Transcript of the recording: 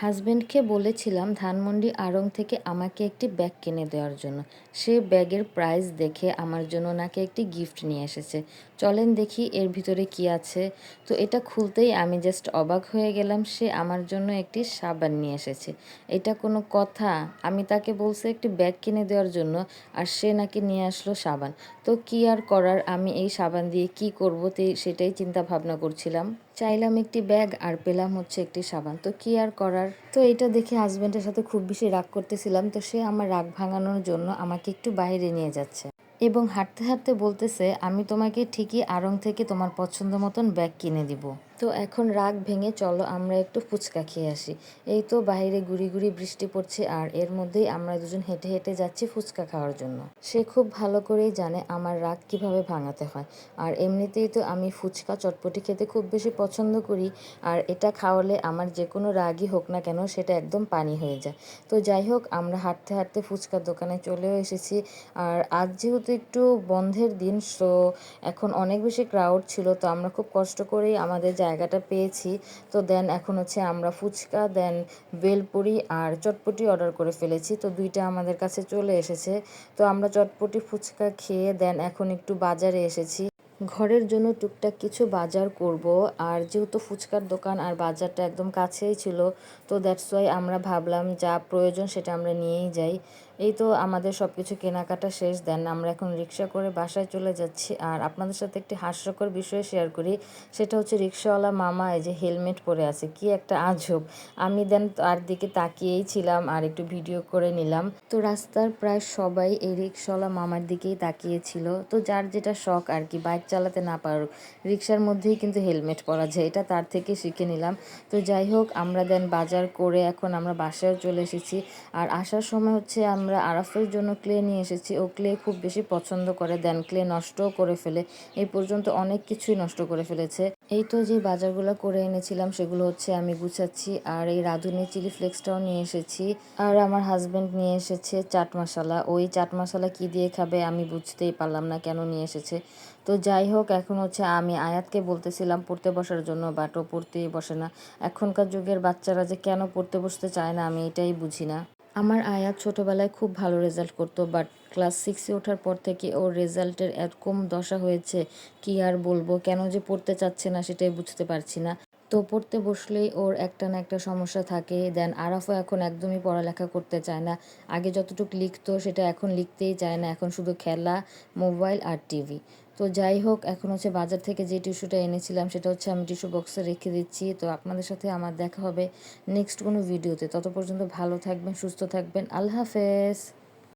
হাজবেন্ডকে বলেছিলাম ধানমন্ডি আড়ং থেকে আমাকে একটি ব্যাগ কিনে দেওয়ার জন্য। সে ব্যাগের প্রাইস দেখে আমার জন্য নাকি একটি গিফট নিয়ে এসেছে। চলেন দেখি এর ভিতরে কি আছে। তো এটা খুলতেই আমি জাস্ট অবাক হয়ে গেলাম, সে আমার জন্য একটি সাবান নিয়ে এসেছে। এটা কোনো কথা? আমি তাকে বলছি একটি ব্যাগ কিনে দেওয়ার জন্য, আর সে নাকি নিয়ে আসলো সাবান। তো কি আর করার, আমি এই সাবান দিয়ে কি করবো সেটাই চিন্তা ভাবনা করছিলাম। চাইলাম একটি ব্যাগ আর পেলাম হচ্ছে একটি সাবান, তো কি আর করার। তো এটা দেখে হাজব্যান্ডের সাথে খুব বেশি রাগ করতেছিলাম, তো সে আমার রাগ ভাঙানোর জন্য আমাকে একটু বাইরে নিয়ে যাচ্ছে এবং হাঁটতে হাঁটতে বলতেছে, আমি তোমাকে ঠিকই আড়ং থেকে তোমার পছন্দ মতন ব্যাগ কিনে দিব। তো এখন রাগ ভেঙে চলো আমরা একটু ফুচকা খেয়ে আসি। এই তো বাইরে গুড়ি গুড়ি বৃষ্টি পড়ছে, আর এর মধ্যেই আমরা দুজন হেঁটে হেঁটে যাচ্ছি ফুচকা খাওয়ার জন্য। সে খুব ভালো করেই জানে আমার রাগ কিভাবে ভাঙাতে হয়। আর এমনিতেই তো আমি ফুচকা চটপটি খেতে খুব বেশি পছন্দ করি, আর এটা খাওয়ালে আমার যে কোনো রাগই হোক না কেন সেটা একদম পানি হয়ে যায়। তো যাই হোক, আমরা হাঁটতে হাঁটতে ফুচকার দোকানে চলেও এসেছি। আর আজ যেহেতু একটু বন্ধের দিন, সো এখন অনেক বেশি ক্রাউড ছিল, তো আমরা খুব কষ্ট করেই আমাদের জায়গাটা পেয়েছি। তো দেন এখন হচ্ছে আমরা ফুচকা, দেন ভেলপুরি আর চটপটি অর্ডার করে ফেলেছি। তো দুইটা আমাদের কাছে চলে এসেছে। তো আমরা চটপটি ফুচকা খেয়ে দেন এখন একটু বাজারে এসেছি ঘরের জন্য টুকটাক কিছু বাজার করব। আর যেহেতু ফুচকার দোকান আর বাজারটা একদম কাছেই ছিল, তো দ্যাটস ওয়াই আমরা ভাবলাম যা প্রয়োজন সেটা আমরা নিয়েই যাই। এই তো আমাদের সব কিছু কেনাকাটা শেষ, দেন আমরা এখন রিক্সা করে বাসায় চলে যাচ্ছি। আর আপনাদের সাথে একটি হাস্যকর বিষয় শেয়ার করি, সেটা হচ্ছে রিক্সাওয়ালা মামা এই যে হেলমেট পরে আছে, কি একটা আজব। আমি দেন তার দিকে তাকিয়েই ছিলাম আর একটু ভিডিও করে নিলাম। তো রাস্তার প্রায় সবাই এই রিক্সাওয়ালা মামার দিকেই তাকিয়েছিল। তো যার যেটা শখ আর কি, বাইক চালাতে না পারুক, রিক্সার মধ্যেই কিন্তু হেলমেট পরা যায়, এটা তার থেকে শিখে নিলাম। তো যাই হোক, আমরা দেন বাজার করে এখন আমরা বাসায় চলে এসেছি। আর আসার সময় হচ্ছে আমরা আরাফের জন্য ক্লে নিয়ে এসেছি। ও ক্লে খুব বেশি পছন্দ করে, দেন ক্লে নষ্টও করে ফেলে। এই পর্যন্ত অনেক কিছুই নষ্ট করে ফেলেছে। এই তো যে বাজারগুলো করে এনেছিলাম সেগুলো হচ্ছে আমি গুছাচ্ছি। আর এই রাঁধুনি চিলি ফ্লেক্সটাও নিয়ে এসেছি। আর আমার হাজব্যান্ড নিয়ে এসেছে চাট মশলা। ওই চাট মশলা কি দিয়ে খাবে আমি বুঝতেই পারলাম না কেন নিয়ে এসেছে। তো যাই হোক, এখন হচ্ছে আমি আয়াতকে বলতেছিলাম পড়তে বসার জন্য, বাট ও পড়তেই বসে না। এখনকার যুগের বাচ্চারা যে কেন পড়তে বসতে চায় না আমি এটাই বুঝি না। আমার আয়াত ছোটোবেলায় খুব ভালো রেজাল্ট করতো, বাট ক্লাস 6-এ ওঠার পর থেকে ওর রেজাল্টের এরকম দশা হয়েছে, কি আর বলবো। কেন যে পড়তে চাচ্ছে না সেটাই বুঝতে পারছি না। তো পড়তে বসলেই ওর একটা না একটা সমস্যা থাকে। দেন আরাফও এখন একদমই পড়ালেখা করতে চায় না। আগে যতটুকু লিখতো সেটা এখন লিখতেই চায় না, এখন শুধু খেলা, মোবাইল আর টিভি। তো যাই হোক, এখন হচ্ছে বাজার থেকে যে টিস্যুটা এনেছিলাম সেটা হচ্ছে আমি টিস্যু বক্সে রেখে দিচ্ছি। তো আপনাদের সাথে আমার দেখা হবে নেক্সট কোনো ভিডিওতে। তত পর্যন্ত ভালো থাকবেন, সুস্থ থাকবেন। আল্লাহ হাফেজ।